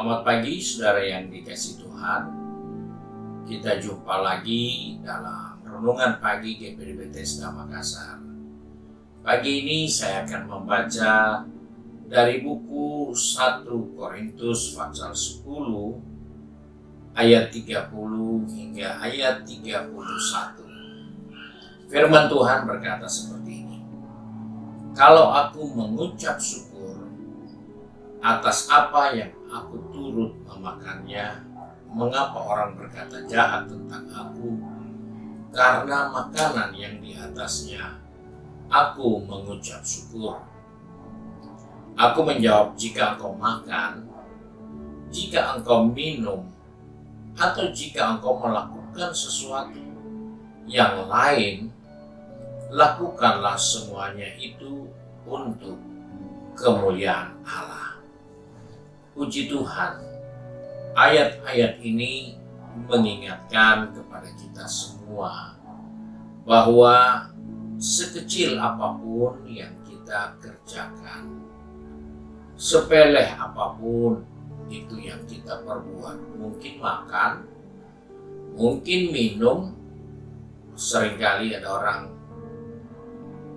Selamat pagi saudara yang dikasihi Tuhan. Kita jumpa lagi dalam Renungan Pagi GPD Bethesda Makassar. Pagi ini saya akan membaca dari buku 1 Korintus pasal 10 ayat 30 hingga ayat 31. Firman Tuhan berkata seperti ini. Kalau aku mengucap syukur atas apa yang aku turut memakannya, mengapa orang berkata jahat tentang aku? Karena makanan yang di atasnya aku mengucap syukur. Aku menjawab, jika engkau makan, jika engkau minum, atau jika engkau melakukan sesuatu yang lain, lakukanlah semuanya itu untuk kemuliaan Allah. Puji Tuhan, ayat-ayat ini mengingatkan kepada kita semua bahwa sekecil apapun yang kita kerjakan, sepele apapun itu yang kita perbuat, mungkin makan, mungkin minum. Seringkali ada orang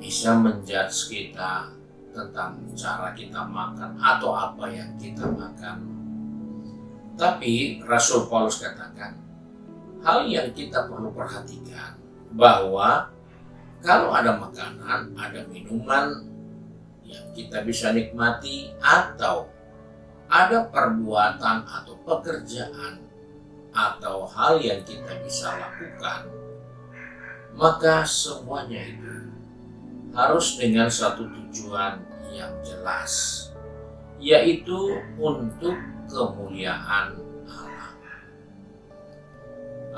bisa menjudge kita tentang cara kita makan atau apa yang kita makan. Tapi Rasul Paulus katakan, hal yang kita perlu perhatikan bahwa kalau ada makanan, ada minuman yang kita bisa nikmati, atau ada perbuatan atau pekerjaan atau hal yang kita bisa lakukan, maka semuanya itu harus dengan satu tujuan yang jelas, yaitu untuk kemuliaan Allah.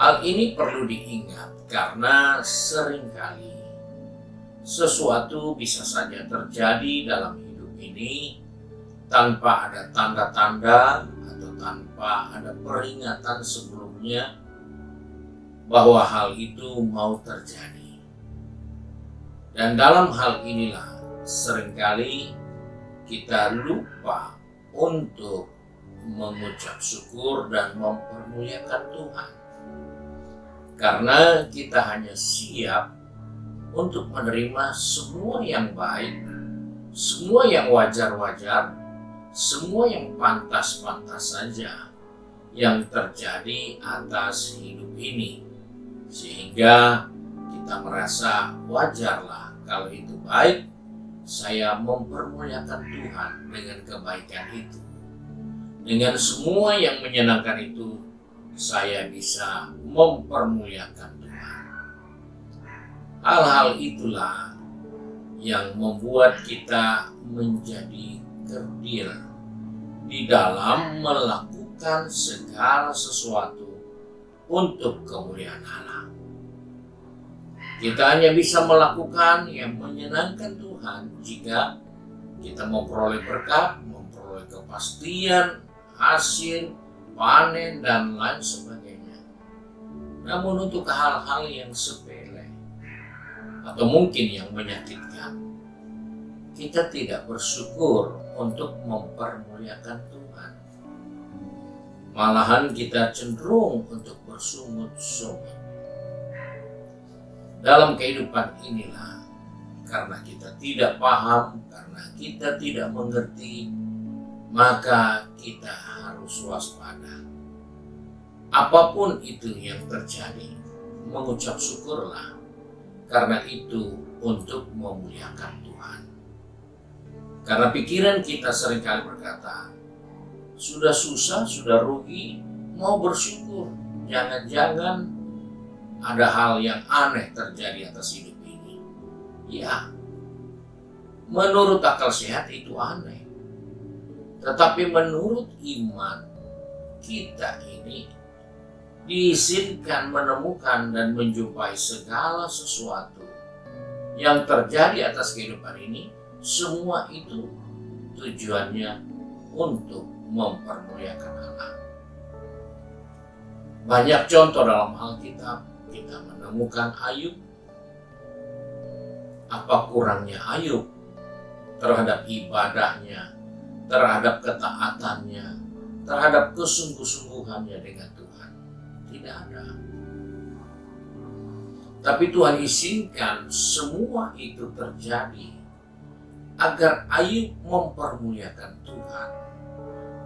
Hal ini perlu diingat karena seringkali sesuatu bisa saja terjadi dalam hidup ini tanpa ada tanda-tanda atau tanpa ada peringatan sebelumnya bahwa hal itu mau terjadi. Dan dalam hal inilah seringkali kita lupa untuk mengucap syukur dan mempermuliakan Tuhan. Karena kita hanya siap untuk menerima semua yang baik, semua yang wajar-wajar, semua yang pantas-pantas saja yang terjadi atas hidup ini. Sehingga kita merasa wajarlah kalau itu baik, saya mempermuliakan Tuhan dengan kebaikan itu. Dengan semua yang menyenangkan itu, saya bisa mempermuliakan Tuhan. Hal-hal itulah yang membuat kita menjadi kerdil di dalam melakukan segala sesuatu untuk kemuliaan Allah. Kita hanya bisa melakukan yang menyenangkan Tuhan jika kita memperoleh berkat, memperoleh kepastian, hasil, panen, dan lain sebagainya. Namun untuk hal-hal yang sepele atau mungkin yang menyakitkan, kita tidak bersyukur untuk mempermuliakan Tuhan. Malahan kita cenderung untuk bersungut-sungut. Dalam kehidupan inilah, karena kita tidak paham, karena kita tidak mengerti, maka kita harus waspada. Apapun itu yang terjadi, mengucap syukurlah, karena itu untuk memuliakan Tuhan. Karena pikiran kita seringkali berkata, sudah susah, sudah rugi, mau bersyukur. Jangan-jangan ada hal yang aneh terjadi atas hidup ini. Ya, menurut akal sehat itu aneh. Tetapi menurut iman, kita ini diizinkan menemukan dan menjumpai segala sesuatu yang terjadi atas kehidupan ini. Semua itu tujuannya untuk mempermuliakan Allah. Banyak contoh dalam Alkitab, kita menemukan Ayub. Apa kurangnya Ayub terhadap ibadahnya, terhadap ketaatannya, terhadap kesungguh-sungguhannya dengan Tuhan. Tidak ada. Tapi Tuhan izinkan semua itu terjadi agar Ayub mempermuliakan Tuhan.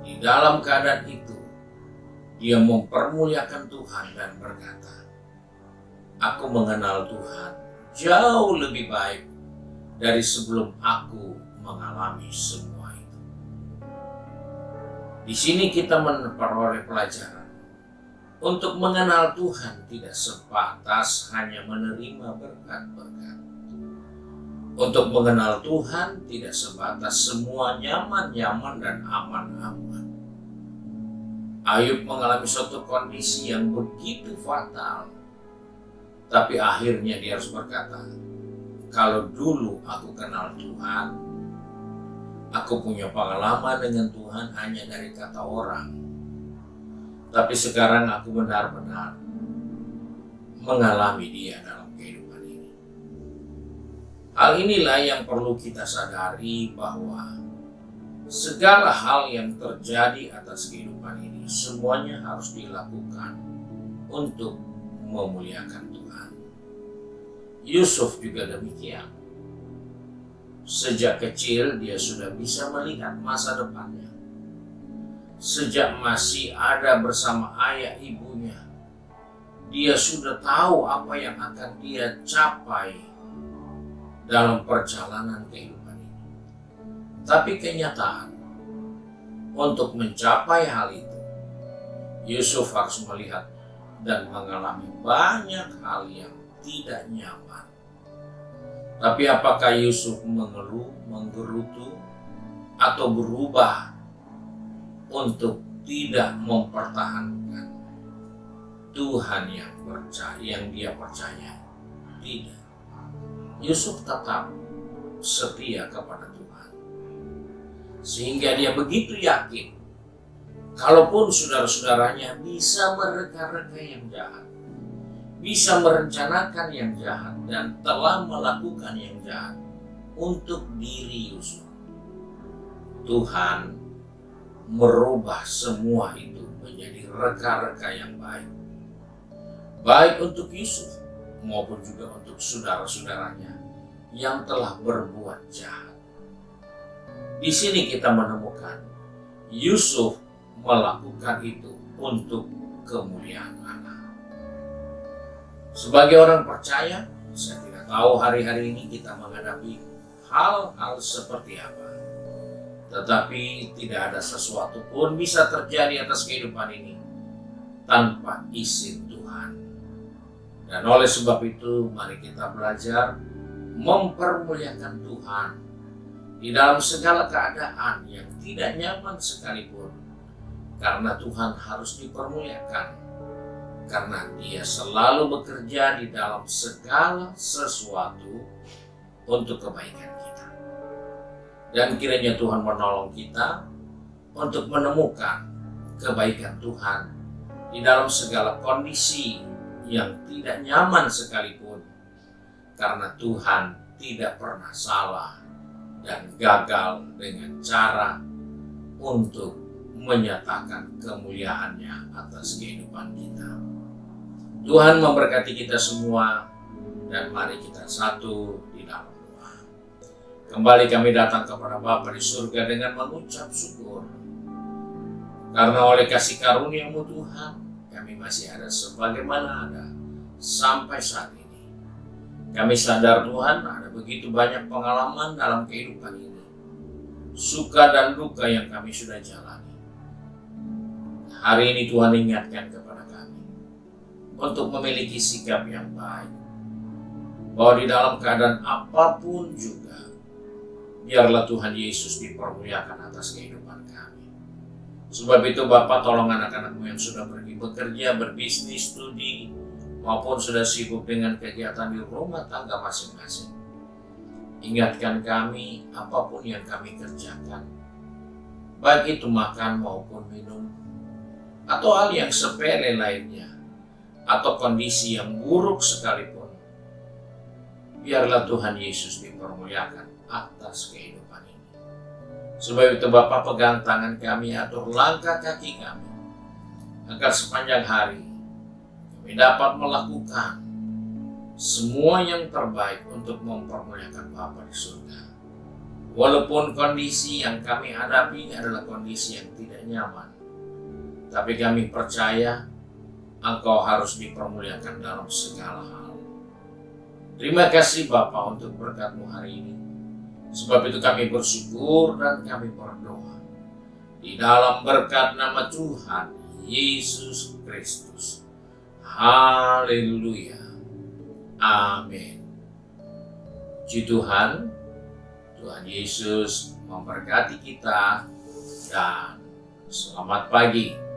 Di dalam keadaan itu, dia mempermuliakan Tuhan dan berkata, "Aku mengenal Tuhan jauh lebih baik dari sebelum aku mengalami semua itu." Di sini kita memperoleh pelajaran. Untuk mengenal Tuhan tidak sebatas hanya menerima berkat-berkat. Untuk mengenal Tuhan tidak sebatas semua nyaman-nyaman dan aman-aman. Ayub mengalami suatu kondisi yang begitu fatal. Tapi akhirnya dia harus berkata, "Kalau dulu aku kenal Tuhan, aku punya pengalaman dengan Tuhan hanya dari kata orang. Tapi sekarang aku benar-benar mengalami Dia dalam kehidupan ini." Hal inilah yang perlu kita sadari, bahwa segala hal yang terjadi atas kehidupan ini semuanya harus dilakukan untuk memuliakan Tuhan. Yusuf juga demikian. Sejak kecil dia sudah bisa melihat masa depannya. Sejak masih ada bersama ayah ibunya, dia sudah tahu apa yang akan dia capai dalam perjalanan kehidupan ini. Tapi kenyataan, untuk mencapai hal itu, Yusuf harus melihat dan mengalami banyak hal yang tidak nyaman. Tapi apakah Yusuf mengeluh, menggerutu, atau berubah untuk tidak mempertahankan Tuhan yang dia percaya? Tidak. Yusuf tetap setia kepada Tuhan. Sehingga dia begitu yakin, kalaupun saudara-saudaranya bisa mereka-reka yang jahat, bisa merencanakan yang jahat, dan telah melakukan yang jahat untuk diri Yusuf, Tuhan merubah semua itu menjadi reka-reka yang baik. Baik untuk Yusuf maupun juga untuk saudara-saudaranya yang telah berbuat jahat. Di sini kita menemukan Yusuf melakukan itu untuk kemuliaan Allah. Sebagai orang percaya, saya tidak tahu hari-hari ini kita menghadapi hal-hal seperti apa. Tetapi tidak ada sesuatu pun bisa terjadi atas kehidupan ini tanpa izin Tuhan. Dan oleh sebab itu, mari kita belajar mempermuliakan Tuhan di dalam segala keadaan yang tidak nyaman sekalipun. Karena Tuhan harus dipermuliakan, karena Dia selalu bekerja di dalam segala sesuatu untuk kebaikan kita. Dan kiranya Tuhan menolong kita untuk menemukan kebaikan Tuhan di dalam segala kondisi yang tidak nyaman sekalipun. Karena Tuhan tidak pernah salah dan gagal dengan cara untuk menyatakan kemuliaannya atas kehidupan kita. Tuhan memberkati kita semua, dan mari kita satu di dalam doa. Kembali kami datang kepada Bapa di surga dengan mengucap syukur. Karena oleh kasih karunia-Mu Tuhan, kami masih ada sebagaimana ada sampai saat ini. Kami sadar Tuhan, ada begitu banyak pengalaman dalam kehidupan ini. Suka dan duka yang kami sudah jalani. Hari ini Tuhan ingatkan kepada kami untuk memiliki sikap yang baik. Bahwa di dalam keadaan apapun juga, biarlah Tuhan Yesus dipermuliakan atas kehidupan kami. Sebab itu Bapa, tolong anak-anak-Mu yang sudah pergi bekerja, berbisnis, studi, maupun sudah sibuk dengan kegiatan di rumah tangga masing-masing. Ingatkan kami apapun yang kami kerjakan, baik itu makan maupun minum, atau hal yang sepele lainnya, atau kondisi yang buruk sekalipun. Biarlah Tuhan Yesus dipermuliakan atas kehidupan ini. Sebab itu Bapa, pegang tangan kami, atur langkah kaki kami, agar sepanjang hari kami dapat melakukan semua yang terbaik untuk mempermuliakan Bapa di surga. Walaupun kondisi yang kami hadapi adalah kondisi yang tidak nyaman, tapi kami percaya Engkau harus dipermuliakan dalam segala hal. Terima kasih Bapa untuk berkat-Mu hari ini. Sebab itu kami bersyukur dan kami berdoa di dalam berkat nama Tuhan Yesus Kristus. Haleluya. Amin. Puji Tuhan, Tuhan Yesus memberkati kita dan selamat pagi.